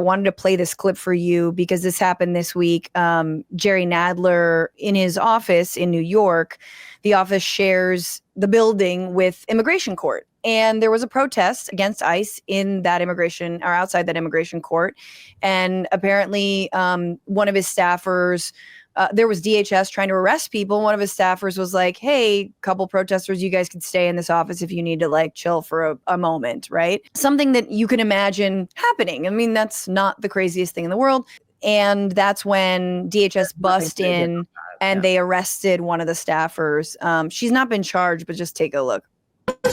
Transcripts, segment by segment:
wanted to play this clip for you because this happened this week. Jerry Nadler, in his office in New York, the office shares the building with immigration court. And there was a protest against ICE in that immigration or outside that immigration court. And apparently one of his staffers, there was DHS trying to arrest people. One of his staffers was like, hey, couple protesters, you guys could stay in this office if you need to like chill for a moment, right? Something that you can imagine happening. I mean, that's not the craziest thing in the world. And that's when DHS bust in and they arrested one of the staffers. She's not been charged, but just take a look.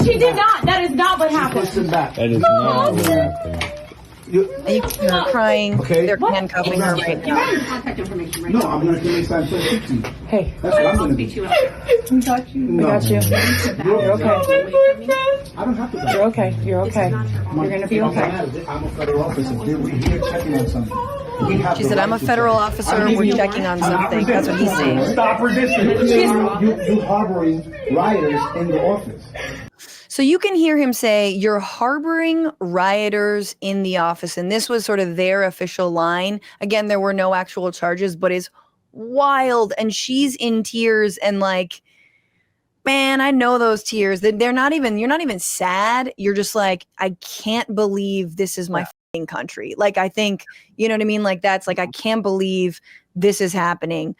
She did not. That is not what happened. That is not what happened. You can hear her crying. Okay. They're handcuffing her right now. Contact information right No, now. I'm going to give you time to speak to you. Hey. That's what I'm going to Speak to do. you. We got you. No. We got you. You're okay. I don't have to go. You're okay. You're okay. You're going to be okay. I'm a federal officer. We're here checking on something. She said, I'm a federal officer. We're checking on something. That's what he's saying. Stop resisting. You harboring rioters in the office. So you can hear him say, you're harboring rioters in the office. And this was sort of their official line. Again, there were no actual charges, but it's wild. And she's in tears and like, man, I know those tears. You're not even sad. You're just like, I can't believe this is my fucking country. Like, I think, you know what I mean? Like, that's like, I can't believe this is happening.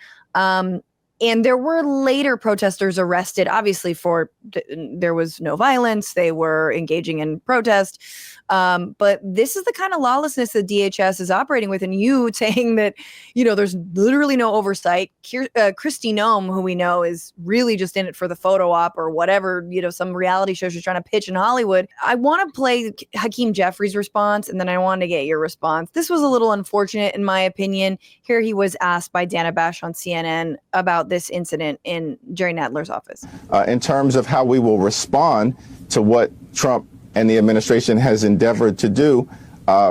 And there were later protesters arrested, obviously there was no violence. They were engaging in protest. But this is the kind of lawlessness that DHS is operating with. And you saying that, there's literally no oversight. Kristi Noem, who we know is really just in it for the photo op or whatever, some reality show she's trying to pitch in Hollywood. I want to play Hakeem Jeffries' response, and then I want to get your response. This was a little unfortunate, in my opinion. Here he was asked by Dana Bash on CNN about this incident in Jerry Nadler's office. In terms of how we will respond to what Trump and the administration has endeavored to do,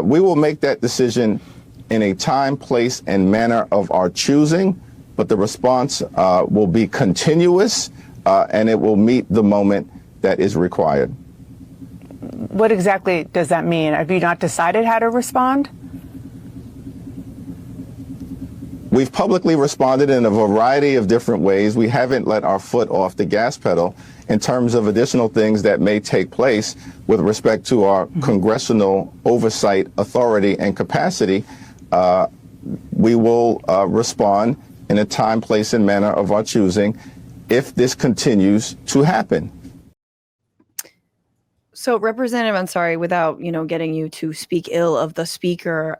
we will make that decision in a time, place, and manner of our choosing, but the response will be continuous and it will meet the moment that is required. What exactly does that mean? Have you not decided how to respond? We've publicly responded in a variety of different ways. We haven't let our foot off the gas pedal in terms of additional things that may take place with respect to our congressional oversight authority and capacity. We will respond in a time, place, and manner of our choosing if this continues to happen. So, Representative, I'm sorry, without, getting you to speak ill of the speaker,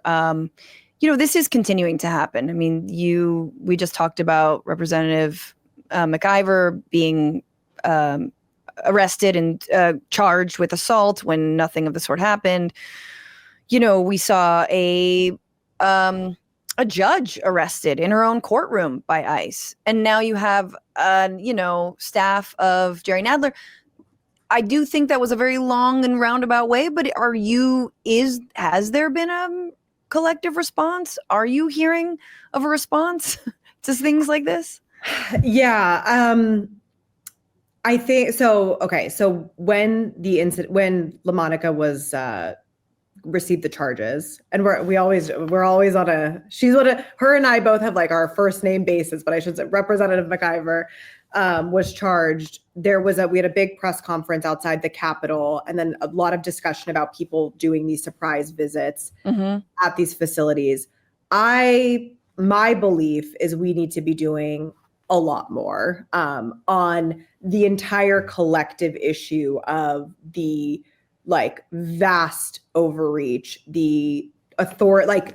this is continuing to happen. I mean, we just talked about Representative McIver being arrested and charged with assault when nothing of the sort happened. We saw a judge arrested in her own courtroom by ICE. And now you have, staff of Jerry Nadler. I do think that was a very long and roundabout way, but has there been a collective response? Are you hearing of a response to things like this? Yeah. I think so. Okay. So when LaMonica was, received the charges, and we're always on her and I both have like our first name basis, but I should say Representative McIver was charged. We had a big press conference outside the Capitol, and then a lot of discussion about people doing these surprise visits at these facilities. My belief is we need to be doing a lot more on the entire collective issue of the vast overreach, the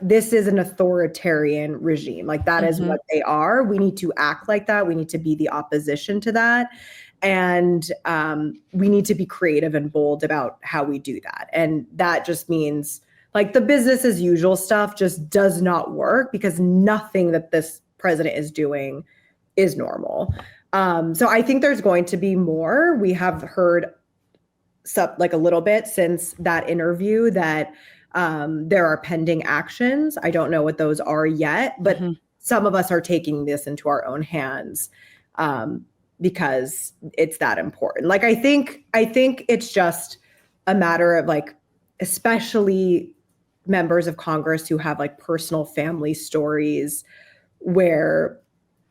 this is an authoritarian regime. That is what they are. We need to act like that. We need to be the opposition to that. And we need to be creative and bold about how we do that. And that just means the business as usual stuff just does not work, because nothing that this president is doing is normal. So I think there's going to be more. We have heard a little bit since that interview that there are pending actions. I don't know what those are yet, but some of us are taking this into our own hands because it's that important. I think it's just a matter of especially members of Congress who have like personal family stories where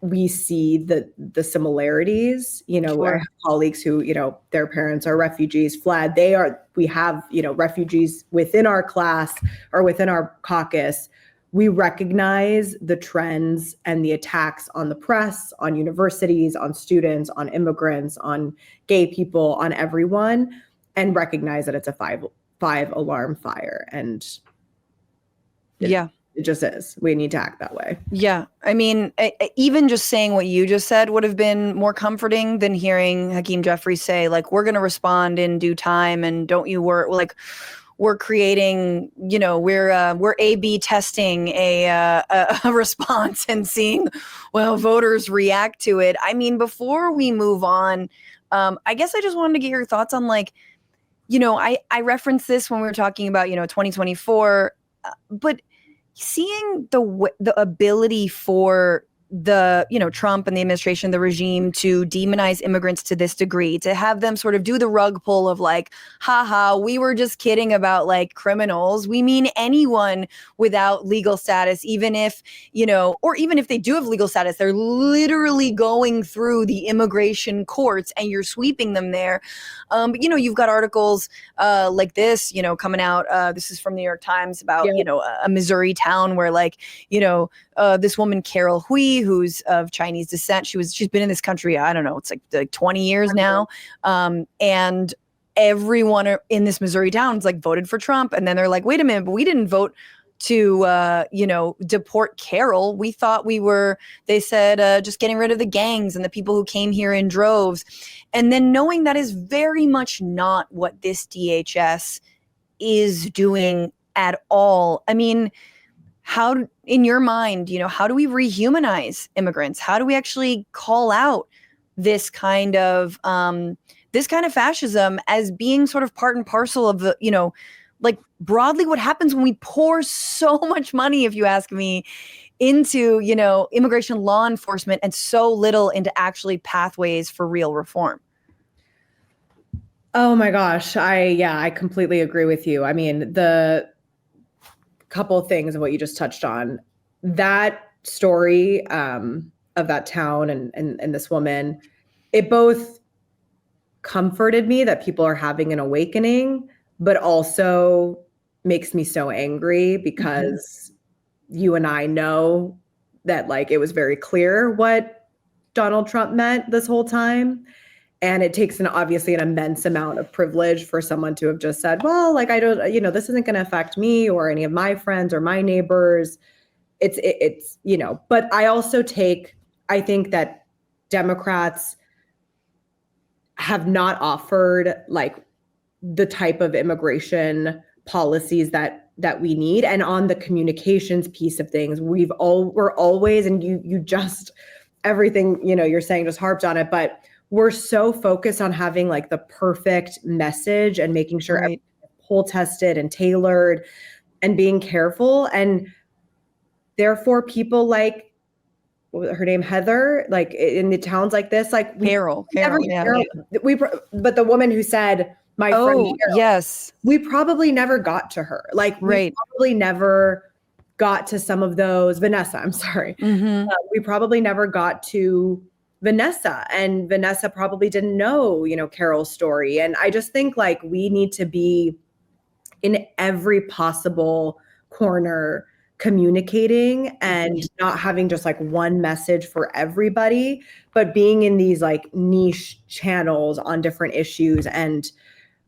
we see the similarities. You know, I Sure. have colleagues who, you know, their parents are refugees, fled. We have, you know, refugees within our class or within our caucus. We recognize the trends and the attacks on the press, on universities, on students, on immigrants, on gay people, on everyone, and recognize that it's a five alarm fire. And Yeah. it just is. We need to act that way. Yeah. I mean, even just saying what you just said would have been more comforting than hearing Hakeem Jeffries say, like, we're going to respond in due time and don't you worry. Like, we're creating, you know, we're A/B testing a response and seeing, well, voters react to it. I mean, before we move on, I guess I just wanted to get your thoughts on, like, you know, I referenced this when we were talking about, you know, 2024, but seeing the ability for the, you know, Trump and the administration, the regime, to demonize immigrants to this degree, to have them sort of do the rug pull of like, haha, we were just kidding about like criminals. We mean anyone without legal status, even if, you know, or even if they do have legal status, they're literally going through the immigration courts and you're sweeping them there. But, you know, you've got articles like this, you know, coming out. This is from the New York Times about, you know, a Missouri town where, like, you know, this woman, Carol Hui, who's of Chinese descent, she's been in this country, I don't know, it's like 20 years now. And everyone in this Missouri town is like voted for Trump. And then they're like, wait a minute, but we didn't vote to, you know, deport Carol. We thought they said, just getting rid of the gangs and the people who came here in droves. And then knowing that is very much not what this DHS is doing at all. I mean, how, in your mind, you know, how do we rehumanize immigrants? How do we actually call out this kind of fascism as being sort of part and parcel of the, you know, like broadly what happens when we pour so much money, if you ask me, into, you know, immigration law enforcement and so little into actually pathways for real reform? Oh my gosh. I completely agree with you. I mean, the couple of things of what you just touched on, that story of that town and this woman, it both comforted me that people are having an awakening, but also makes me so angry because you and I know that, like, it was very clear what Donald Trump meant this whole time. And it takes obviously an immense amount of privilege for someone to have just said, well, like, I don't, you know, this isn't going to affect me or any of my friends or my neighbors. It's, you know, but I think that Democrats have not offered like the type of immigration policies that we need. And on the communications piece of things, we're always, and you just, everything, you know, you're saying just harped on it, but we're so focused on having like the perfect message and making sure everything is poll tested and tailored and being careful. And therefore people like, what was her name, Heather, like in the towns like this, like Carol, but the woman who said, my friend Carol, yes, we probably never got to her. Like, we probably never got to some of those. Vanessa, I'm sorry. We probably never got to Vanessa, and Vanessa probably didn't know, you know, Carol's story. And I just think like we need to be in every possible corner communicating and not having just like one message for everybody, but being in these like niche channels on different issues. And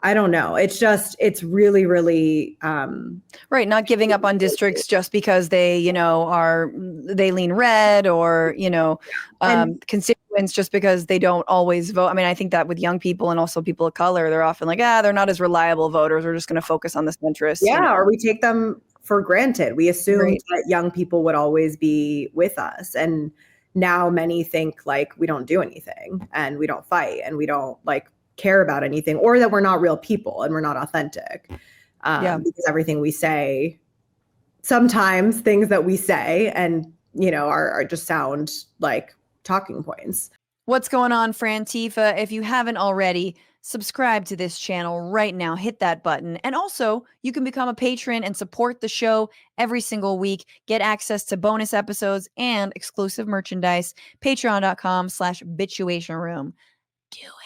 I don't know. It's really, really right. Not giving up on districts just because they, you know, they lean red, or, you know, constituents just because they don't always vote. I mean, I think that with young people and also people of color, they're often like, they're not as reliable voters. We're just going to focus on the centrists. Yeah, you know? or we take them for granted. We assumed that young people would always be with us. And now many think like we don't do anything and we don't fight and we don't like care about anything, or that we're not real people and we're not authentic. Because everything we say, sometimes things that we say and, you know, are just sound like talking points. What's going on, Frantifa? If you haven't already, subscribe to this channel right now. Hit that button. And also, you can become a patron and support the show every single week. Get access to bonus episodes and exclusive merchandise. Patreon.com/bitchuationroom. Do it.